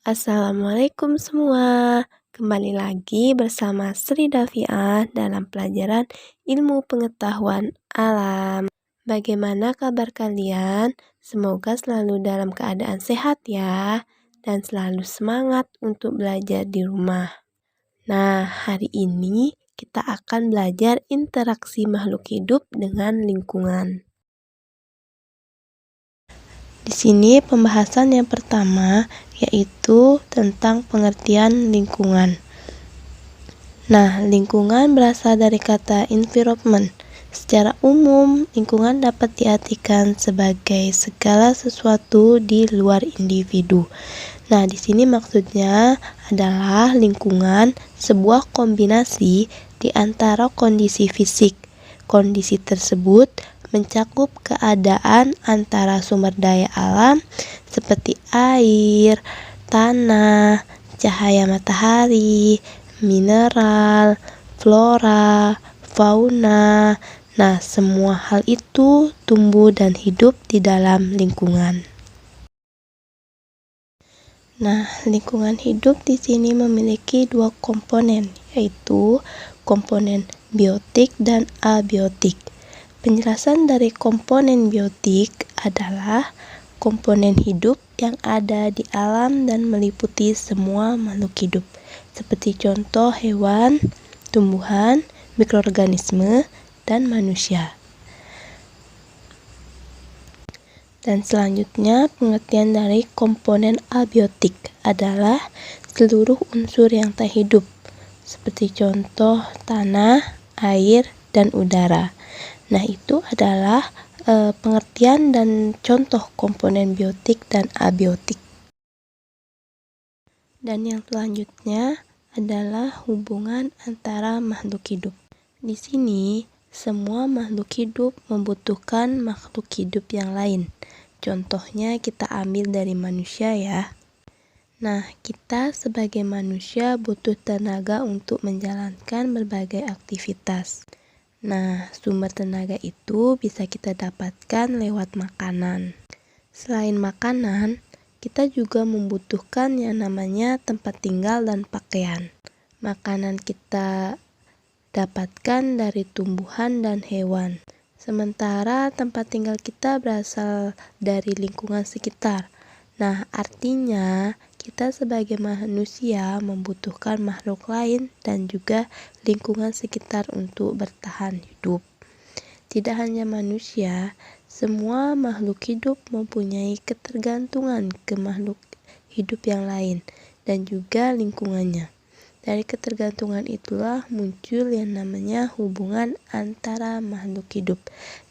Assalamualaikum semua. Kembali lagi bersama Sri Dafiah dalam pelajaran Ilmu Pengetahuan Alam. Bagaimana kabar kalian? Semoga selalu dalam keadaan sehat ya, dan selalu semangat untuk belajar di rumah. Nah, hari ini kita akan belajar interaksi makhluk hidup dengan lingkungan. Di sini pembahasan yang pertama yaitu tentang pengertian lingkungan. Nah, lingkungan berasal dari kata environment. Secara umum, lingkungan dapat diartikan sebagai segala sesuatu di luar individu. Nah, di sini maksudnya adalah lingkungan sebuah kombinasi di antara kondisi fisik. Kondisi tersebut mencakup keadaan antara sumber daya alam seperti air, tanah, cahaya matahari, mineral, flora, fauna. Nah, semua hal itu tumbuh dan hidup di dalam lingkungan. Nah, lingkungan hidup di sini memiliki dua komponen, yaitu komponen biotik dan abiotik. Penjelasan dari komponen biotik adalah komponen hidup yang ada di alam dan meliputi semua makhluk hidup, seperti contoh hewan, tumbuhan, mikroorganisme, dan manusia. Dan selanjutnya, pengertian dari komponen abiotik adalah seluruh unsur yang tak hidup, seperti contoh tanah, air, dan udara. Nah, itu adalah pengertian dan contoh komponen biotik dan abiotik. Dan yang selanjutnya adalah hubungan antara makhluk hidup. Di sini, semua makhluk hidup membutuhkan makhluk hidup yang lain. Contohnya kita ambil dari manusia ya. Nah, kita sebagai manusia butuh tenaga untuk menjalankan berbagai aktivitas. Nah, sumber tenaga itu bisa kita dapatkan lewat makanan. Selain makanan, kita juga membutuhkan yang namanya tempat tinggal dan pakaian. Makanan kita dapatkan dari tumbuhan dan hewan. Sementara tempat tinggal kita berasal dari lingkungan sekitar. Nah, artinya kita sebagai manusia membutuhkan makhluk lain dan juga lingkungan sekitar untuk bertahan hidup. Tidak hanya manusia, semua makhluk hidup mempunyai ketergantungan ke makhluk hidup yang lain dan juga lingkungannya. Dari ketergantungan itulah muncul yang namanya hubungan antara makhluk hidup.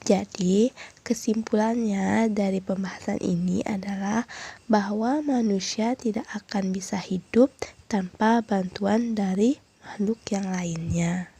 Jadi, kesimpulannya dari pembahasan ini adalah bahwa manusia tidak akan bisa hidup tanpa bantuan dari makhluk yang lainnya.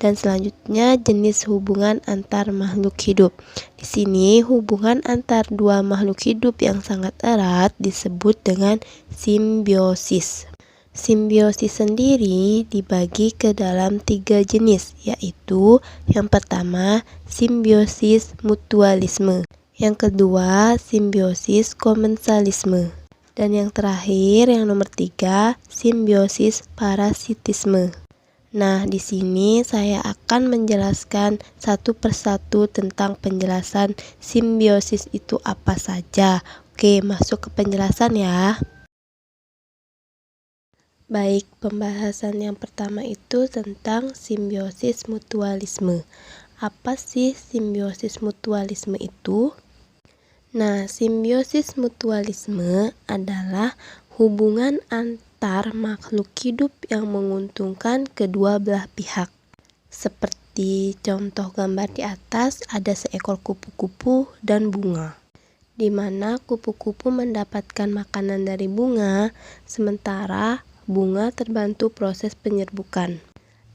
Dan selanjutnya jenis hubungan antar makhluk hidup. Di sini hubungan antar dua makhluk hidup yang sangat erat disebut dengan simbiosis. Simbiosis sendiri dibagi ke dalam 3 jenis, yaitu yang pertama simbiosis mutualisme, yang kedua simbiosis komensalisme, dan yang terakhir yang nomor 3 simbiosis parasitisme. Nah, di sini saya akan menjelaskan satu persatu tentang penjelasan simbiosis itu apa saja. Oke, masuk ke penjelasan ya. Baik, pembahasan yang pertama itu tentang simbiosis mutualisme. Apa sih simbiosis mutualisme itu? Nah, simbiosis mutualisme adalah hubungan antar makhluk hidup yang menguntungkan kedua belah pihak. Seperti contoh gambar di atas, ada seekor kupu-kupu dan bunga, di mana kupu-kupu mendapatkan makanan dari bunga, sementara bunga terbantu proses penyerbukan.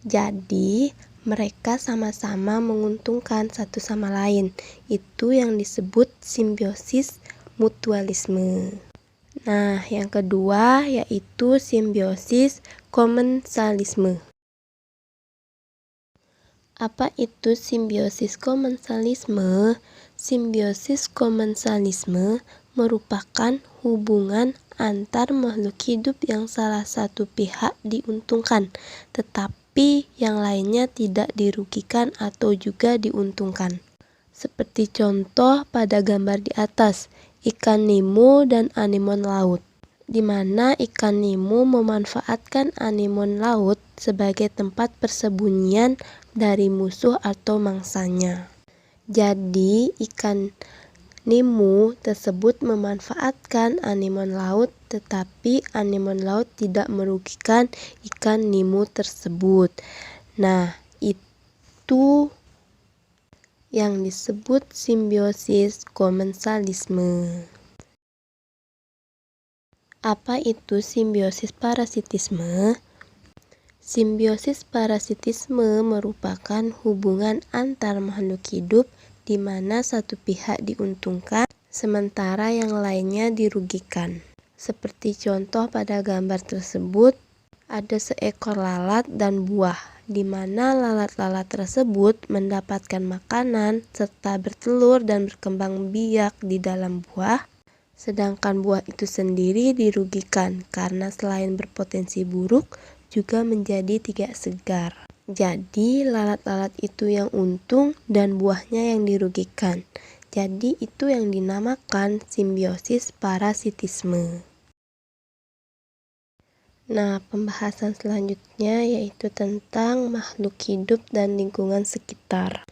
Jadi, mereka sama-sama menguntungkan satu sama lain. Itu yang disebut simbiosis mutualisme. Nah, yang kedua yaitu simbiosis komensalisme. Apa itu simbiosis komensalisme? Simbiosis komensalisme merupakan hubungan antar makhluk hidup yang salah satu pihak diuntungkan, tetapi yang lainnya tidak dirugikan atau juga diuntungkan. Seperti contoh pada gambar di atas, ikan Nemo dan anemon laut, di mana ikan Nemo memanfaatkan anemon laut sebagai tempat persembunyian dari musuh atau mangsanya. Jadi, ikan Nemo tersebut memanfaatkan anemon laut, tetapi anemon laut tidak merugikan ikan Nemo tersebut. Nah, itu yang disebut simbiosis komensalisme. Apa itu simbiosis parasitisme? Simbiosis parasitisme merupakan hubungan antar makhluk hidup di mana satu pihak diuntungkan, sementara yang lainnya dirugikan. Seperti contoh pada gambar tersebut, ada seekor lalat dan buah, di mana lalat-lalat tersebut mendapatkan makanan serta bertelur dan berkembang biak di dalam buah, sedangkan buah itu sendiri dirugikan karena selain berpotensi buruk, juga menjadi tidak segar. Jadi, lalat-lalat itu yang untung dan buahnya yang dirugikan. Jadi, itu yang dinamakan simbiosis parasitisme. Nah, pembahasan selanjutnya yaitu tentang makhluk hidup dan lingkungan sekitar.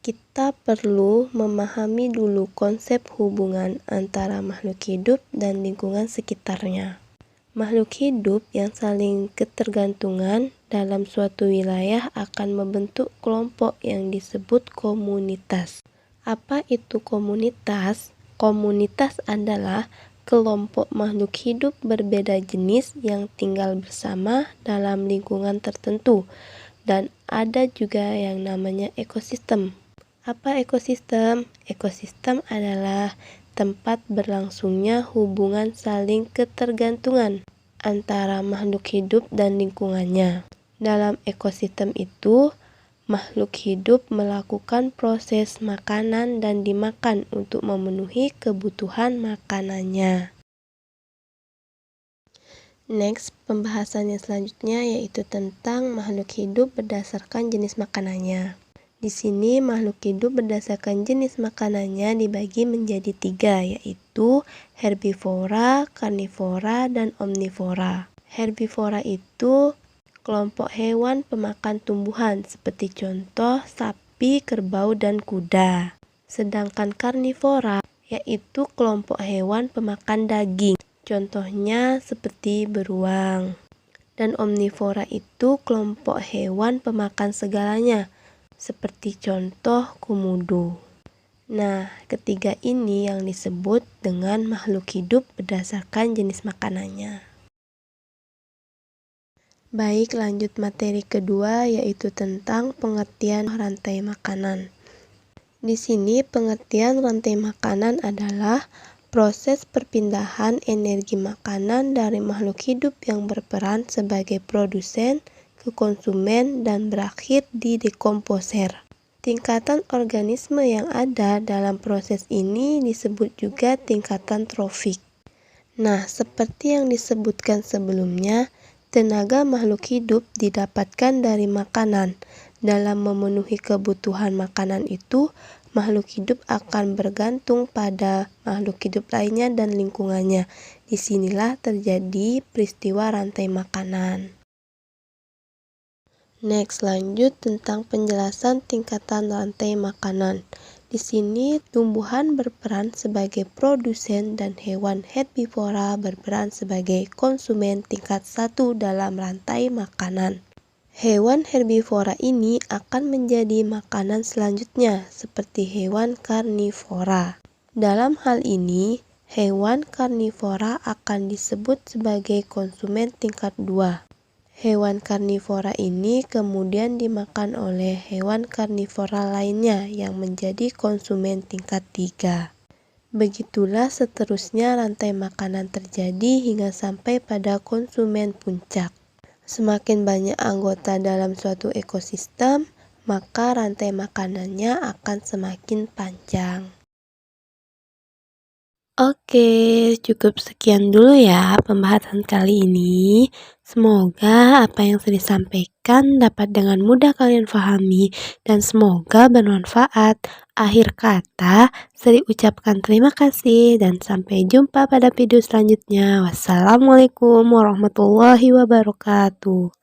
Kita perlu memahami dulu konsep hubungan antara makhluk hidup dan lingkungan sekitarnya. Makhluk hidup yang saling ketergantungan dalam suatu wilayah akan membentuk kelompok yang disebut komunitas. Apa itu komunitas? Komunitas adalah kelompok makhluk hidup berbeda jenis yang tinggal bersama dalam lingkungan tertentu, dan ada juga yang namanya ekosistem. Apa ekosistem? Ekosistem adalah tempat berlangsungnya hubungan saling ketergantungan antara makhluk hidup dan lingkungannya. Dalam ekosistem itu, makhluk hidup melakukan proses makanan dan dimakan untuk memenuhi kebutuhan makanannya. Next, pembahasannya selanjutnya yaitu tentang makhluk hidup berdasarkan jenis makanannya. Di sini makhluk hidup berdasarkan jenis makanannya dibagi menjadi 3, yaitu herbivora, karnivora, dan omnivora. Herbivora itu kelompok hewan pemakan tumbuhan seperti contoh sapi, kerbau, dan kuda. Sedangkan karnivora yaitu kelompok hewan pemakan daging, contohnya seperti beruang. Dan omnivora itu kelompok hewan pemakan segalanya, seperti contoh komodo. Nah, ketiga ini yang disebut dengan makhluk hidup berdasarkan jenis makanannya. Baik, lanjut materi kedua yaitu tentang pengertian rantai makanan. Di sini pengertian rantai makanan adalah proses perpindahan energi makanan dari makhluk hidup yang berperan sebagai produsen ke konsumen dan berakhir di dekomposer. Tingkatan organisme yang ada dalam proses ini disebut juga tingkatan trofik. Nah, seperti yang disebutkan sebelumnya, tenaga makhluk hidup didapatkan dari makanan. Dalam memenuhi kebutuhan makanan itu, makhluk hidup akan bergantung pada makhluk hidup lainnya dan lingkungannya. Disinilah terjadi peristiwa rantai makanan. Next, lanjut tentang penjelasan tingkatan rantai makanan. Di sini tumbuhan berperan sebagai produsen dan hewan herbivora berperan sebagai konsumen tingkat 1 dalam rantai makanan. Hewan herbivora ini akan menjadi makanan selanjutnya seperti hewan karnivora. Dalam hal ini, hewan karnivora akan disebut sebagai konsumen tingkat 2. Hewan karnivora ini kemudian dimakan oleh hewan karnivora lainnya yang menjadi konsumen tingkat 3. Begitulah seterusnya rantai makanan terjadi hingga sampai pada konsumen puncak. Semakin banyak anggota dalam suatu ekosistem, maka rantai makanannya akan semakin panjang. Oke, cukup sekian dulu ya pembahasan kali ini. Semoga apa yang saya sampaikan dapat dengan mudah kalian pahami dan semoga bermanfaat. Akhir kata, saya ucapkan terima kasih dan sampai jumpa pada video selanjutnya. Wassalamualaikum warahmatullahi wabarakatuh.